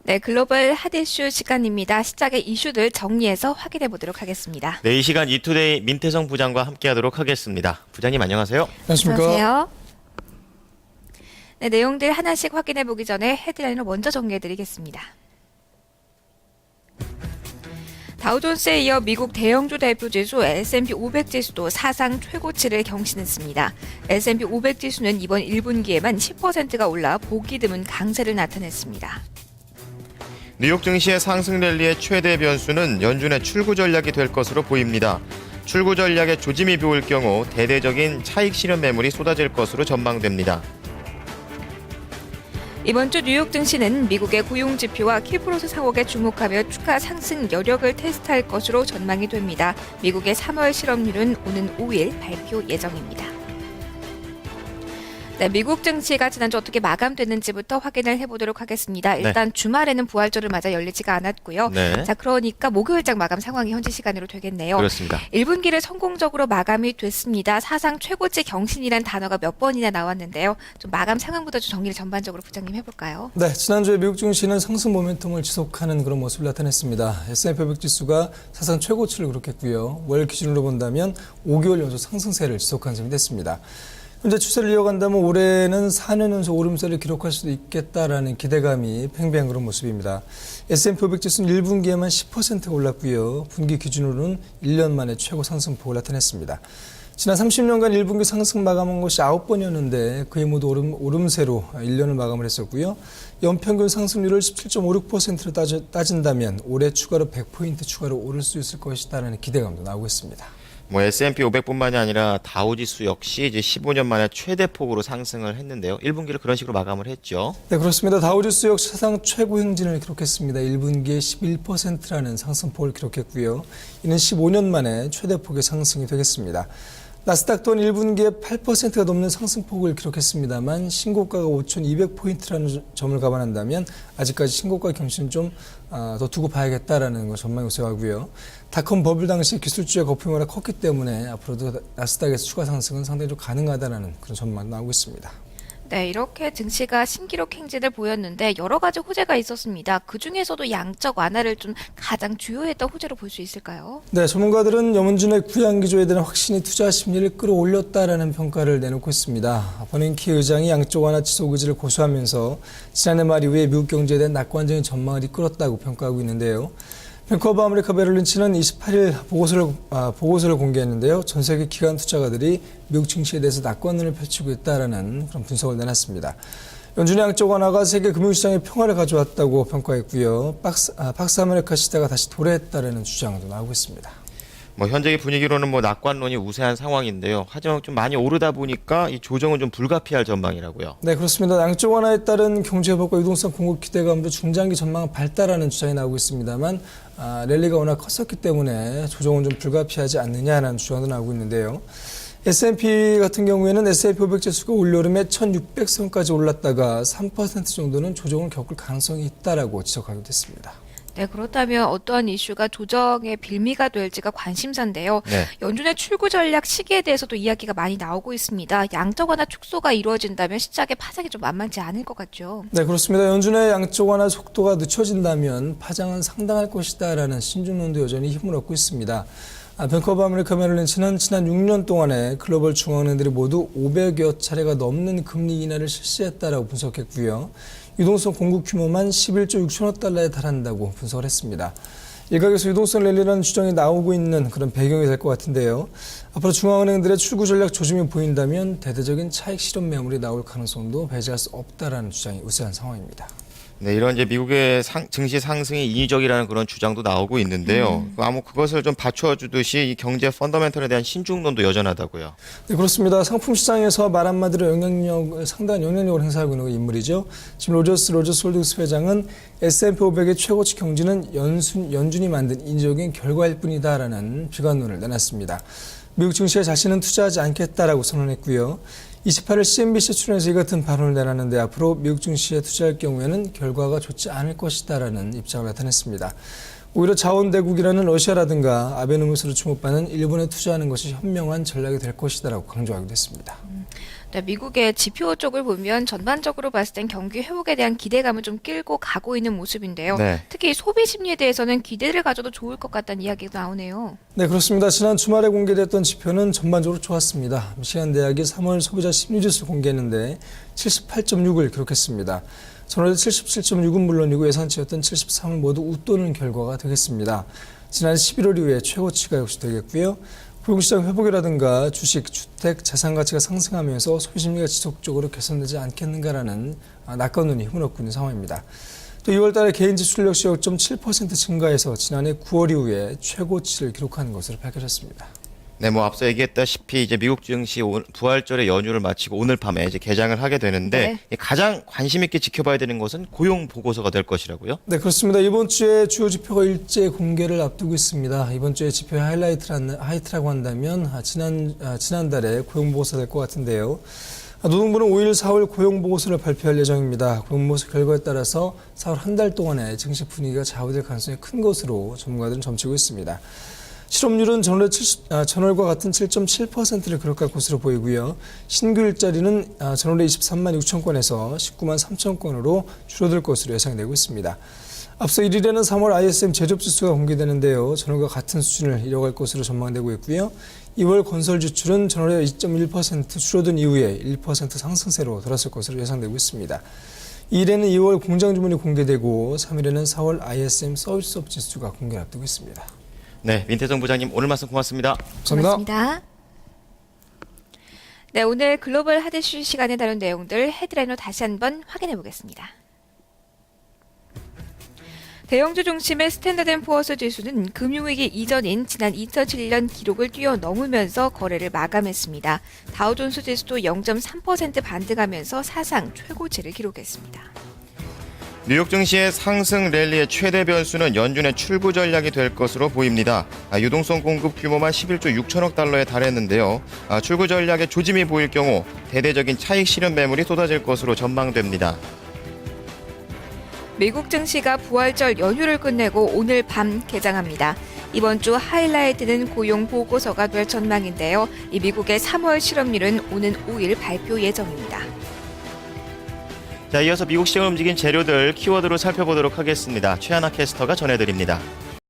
네, 글로벌 핫 이슈 시간입니다. 시작의 이슈들 정리해서 확인해 보도록 하겠습니다. 네, 이 시간 이투데이 민태성 부장과 함께하도록 하겠습니다. 부장님 안녕하세요. 안녕하십니까. 안녕하세요. 네, 내용들 하나씩 확인해 보기 전에 헤드라인을 먼저 정리해 드리겠습니다. 다우존스에 이어 미국 대형주 대표 지수 S&P 500 지수도 사상 최고치를 경신했습니다. S&P 500 지수는 이번 1분기에만 10%가 올라 보기 드문 강세를 나타냈습니다. 뉴욕 증시의 상승 랠리의 최대 변수는 연준의 출구 전략이 될 것으로 보입니다. 출구 전략에 조짐이 보일 경우 대대적인 차익 실현 매물이 쏟아질 것으로 전망됩니다. 이번 주 뉴욕 증시는 미국의 고용 지표와 키프로스 상황에 주목하며 추가 상승 여력을 테스트할 것으로 전망이 됩니다. 미국의 3월 실업률은 오는 5일 발표 예정입니다. 네, 미국 증시가 지난주 어떻게 마감됐는지부터 확인을 해보도록 하겠습니다. 일단 주말에는 부활절을 맞아 열리지가 않았고요. 네. 자, 그러니까 목요일장 마감 상황이 현지 시간으로 되겠네요. 그렇습니다. 1분기를 성공적으로 마감이 됐습니다. 사상 최고치 경신이란 단어가 몇 번이나 나왔는데요. 좀 마감 상황부터 좀 정리를 전반적으로 부장님 해볼까요? 네, 지난주에 미국 증시는 상승 모멘텀을 지속하는 그런 모습을 나타냈습니다. S&P 500 지수가 사상 최고치를 기록했고요. 월 기준으로 본다면 5개월 연속 상승세를 지속한 셈이 됐습니다. 현재 추세를 이어간다면 올해는 4년 연속 오름세를 기록할 수도 있겠다라는 기대감이 팽배한 그런 모습입니다. S&P 500 지수는 1분기에만 10%가 올랐고요. 분기 기준으로는 1년 만에 최고 상승폭을 나타냈습니다. 지난 30년간 1분기 상승 마감한 것이 9번이었는데 그에 모두 오름세로 1년을 마감을 했었고요. 연평균 상승률을 17.56%로 따진다면 올해 추가로 100포인트 추가로 오를 수 있을 것이다라는 기대감도 나오고 있습니다. S&P 500뿐만이 아니라 다우지수 역시 이제 15년 만에 최대폭으로 상승을 했는데요. 1분기를 그런 식으로 마감을 했죠. 네, 그렇습니다. 다우지수 역시 사상 최고 행진을 기록했습니다. 1분기에 11%라는 상승폭을 기록했고요. 이는 15년 만에 최대폭의 상승이 되겠습니다. 나스닥 또한 1분기에 8%가 넘는 상승폭을 기록했습니다만 신고가가 5,200포인트라는 점을 감안한다면 아직까지 신고가 경신은 좀 더 두고 봐야겠다라는 거 전망이 우세하고요. 닷컴 버블 당시 기술주의 거품이 컸기 때문에 앞으로도 나스닥에서 추가 상승은 상당히 좀 가능하다는 그런 전망이 나오고 있습니다. 네, 이렇게 증시가 신기록 행진을 보였는데 여러 가지 호재가 있었습니다. 그중에서도 양적 완화를 좀 가장 주요했던 호재로 볼 수 있을까요? 네, 전문가들은 염원준의 구양기조에 대한 확신이 투자 심리를 끌어올렸다라는 평가를 내놓고 있습니다. 버냉키 의장이 양적 완화 지속 의지를 고수하면서 지난해 말 이후에 미국 경제에 대한 낙관적인 전망을 이끌었다고 평가하고 있는데요. 뱅크 오브 아메리카 메릴린치는 28일 보고서를 공개했는데요. 전 세계 기관 투자가들이 미국 증시에 대해서 낙관론을 펼치고 있다라는 그런 분석을 내놨습니다. 연준의 양적 완화가 세계 금융시장에 평화를 가져왔다고 평가했고요. 박스 아메리카 시대가 다시 도래했다라는 주장도 나오고 있습니다. 현재의 분위기로는 낙관론이 우세한 상황인데요. 하지만 좀 많이 오르다 보니까 이 조정은 좀 불가피할 전망이라고요. 네, 그렇습니다. 양적 완화에 따른 경제 회복과 유동성 공급 기대감으로 중장기 전망은 밝다라는 주장이 나오고 있습니다만 랠리가 워낙 컸었기 때문에 조정은 좀 불가피하지 않느냐라는 주장도 나오고 있는데요. S&P 같은 경우에는 S&P 500 지수가 올여름에 1,600선까지 올랐다가 3% 정도는 조정을 겪을 가능성이 있다라고 지적하기도 했습니다. 네, 그렇다면 어떠한 이슈가 조정의 빌미가 될지가 관심사인데요. 네. 연준의 출구 전략 시기에 대해서도 이야기가 많이 나오고 있습니다. 양적 완화 축소가 이루어진다면 시작의 파장이 좀 만만치 않을 것 같죠. 네, 그렇습니다. 연준의 양적 완화 속도가 늦춰진다면 파장은 상당할 것이다라는 신중론도 여전히 힘을 얻고 있습니다. 뱅크 오브 아메리카 메릴린치는 지난 6년 동안에 글로벌 중앙은행들이 모두 500여 차례가 넘는 금리 인하를 실시했다라고 분석했고요. 유동성 공급 규모만 11조 6천억 달러에 달한다고 분석을 했습니다. 일각에서 유동성 랠리라는 주장이 나오고 있는 그런 배경이 될 것 같은데요. 앞으로 중앙은행들의 출구 전략 조짐이 보인다면 대대적인 차익 실현 매물이 나올 가능성도 배제할 수 없다라는 주장이 우세한 상황입니다. 네, 이런 이제 미국의 증시 상승이 인위적이라는 그런 주장도 나오고 있는데요. 그것을 좀 받쳐주듯이 이 경제 펀더멘털에 대한 신중론도 여전하다고요. 네, 그렇습니다. 상품 시장에서 말 한마디로 상당한 영향력을 행사하고 있는 인물이죠. 지금 로저스 홀딩스 회장은 S&P 500의 최고치 경지는 연준이 만든 인위적인 결과일 뿐이다라는 비관론을 내놨습니다. 미국 증시에 자신은 투자하지 않겠다라고 선언했고요. 28일 CNBC 출연에서 이 같은 발언을 내놨는데 앞으로 미국 증시에 투자할 경우에는 결과가 좋지 않을 것이다라는 입장을 나타냈습니다. 오히려 자원대국이라는 러시아라든가 아베노미스로 주목받는 일본에 투자하는 것이 현명한 전략이 될 것이다라고 강조하기도 했습니다. 네, 미국의 지표 쪽을 보면 전반적으로 봤을 땐 경기 회복에 대한 기대감을 좀 끌고 가고 있는 모습인데요. 네. 특히 소비 심리에 대해서는 기대를 가져도 좋을 것 같다는 이야기가 나오네요. 네, 그렇습니다. 지난 주말에 공개됐던 지표는 전반적으로 좋았습니다. 미시간 대학이 3월 소비자 심리지수를 공개했는데 78.6을 기록했습니다. 전월에 77.6은 물론이고 예상치였던 73을 모두 웃도는 결과가 되겠습니다. 지난 11월 이후에 최고치가 역시 되겠고요. 고용시장 회복이라든가 주식, 주택, 자산 가치가 상승하면서 소비 심리가 지속적으로 개선되지 않겠는가라는 낙관론이 힘을 얻고 있는 상황입니다. 또 2월 달에 개인 지출 역시 0.7% 증가해서 지난해 9월 이후에 최고치를 기록한 것으로 밝혀졌습니다. 네, 앞서 얘기했다시피 이제 미국 증시 부활절의 연휴를 마치고 오늘 밤에 이제 개장을 하게 되는데 가장 관심 있게 지켜봐야 되는 것은 고용 보고서가 될 것이라고요? 네, 그렇습니다. 이번 주에 주요 지표가 일제 공개를 앞두고 있습니다. 이번 주에 지표의 하이라이트라고 한다면 지난달에 고용 보고서 될 것 같은데요. 노동부는 5일 4월 고용 보고서를 발표할 예정입니다. 고용 보고서 결과에 따라서 4월 한 달 동안의 증시 분위기가 좌우될 가능성이 큰 것으로 전문가들은 점치고 있습니다. 실업률은 전월과 같은 7.7%를 기록할 것으로 보이고요. 신규 일자리는 전월에 23만 6천 건에서 19만 3천 건으로 줄어들 것으로 예상되고 있습니다. 앞서 1일에는 3월 ISM 제조업지수가 공개되는데요. 전월과 같은 수준을 이뤄갈 것으로 전망되고 있고요. 2월 건설 지출은 전월에 2.1% 줄어든 이후에 1% 상승세로 돌아설 것으로 예상되고 있습니다. 2일에는 2월 공장 주문이 공개되고 3일에는 4월 ISM 서비스업 지수가 공개를 앞두고 있습니다. 네, 민태성 부장님 오늘 말씀 고맙습니다. 고맙습니다. 네, 오늘 글로벌 핫 이슈 시간에 다룬 내용들 헤드라인으로 다시 한번 확인해 보겠습니다. 대형주 중심의 스탠더드앤푸어스 지수는 금융위기 이전인 지난 2007년 기록을 뛰어넘으면서 거래를 마감했습니다. 다우존스 지수도 0.3% 반등하면서 사상 최고치를 기록했습니다. 뉴욕 증시의 상승 랠리의 최대 변수는 연준의 출구 전략이 될 것으로 보입니다. 유동성 공급 규모만 11조 6천억 달러에 달했는데요. 출구 전략의 조짐이 보일 경우 대대적인 차익 실현 매물이 쏟아질 것으로 전망됩니다. 미국 증시가 부활절 연휴를 끝내고 오늘 밤 개장합니다. 이번 주 하이라이트는 고용 보고서가 될 전망인데요. 이 미국의 3월 실업률은 오는 5일 발표 예정입니다. 자, 이어서 미국 시장을 움직인 재료들 키워드로 살펴보도록 하겠습니다. 최하나 캐스터가 전해드립니다.